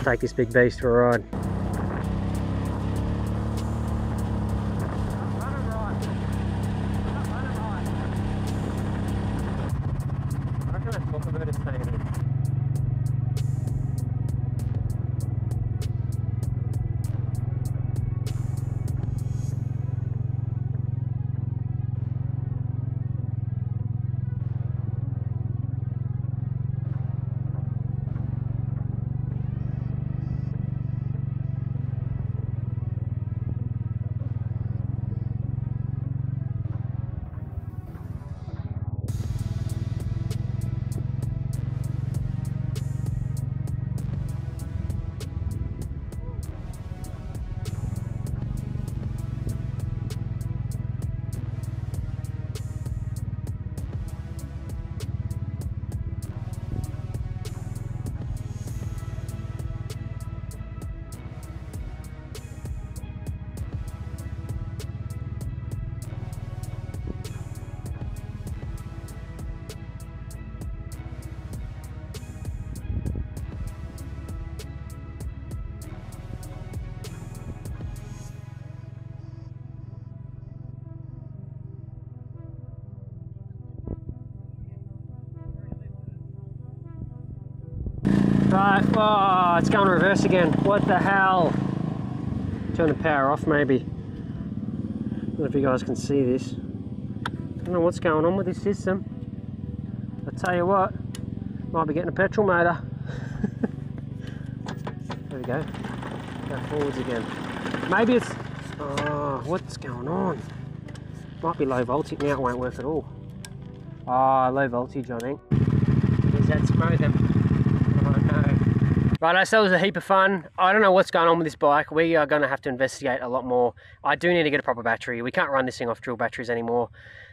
Take this big beast for a ride. Right, oh, it's going reverse again. What the hell? Turn the power off maybe. I don't know if you guys can see this. I don't know what's going on with this system. I tell you what, might be getting a petrol motor. There we go. Go forwards again. Maybe it's, oh, what's going on? Might be low voltage. Now it won't work at all. Oh, low voltage I think. Is that smooth? Right, so that was a heap of fun. I don't know what's going on with this bike. We are going to have to investigate a lot more. I do need to get a proper battery. We can't run this thing off drill batteries anymore.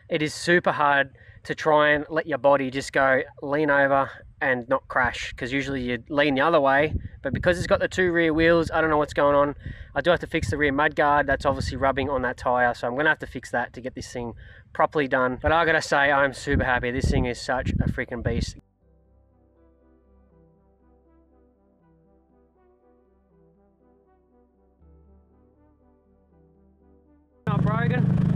It is super hard to try and let your body just go lean over and not crash, because usually you lean the other way, but because it's got the two rear wheels, I don't know what's going on. I do have to fix the rear mudguard. That's obviously rubbing on that tyre, so I'm going to have to fix that to get this thing properly done. But I got to say, I'm super happy. This thing is such a freaking beast. Not broken.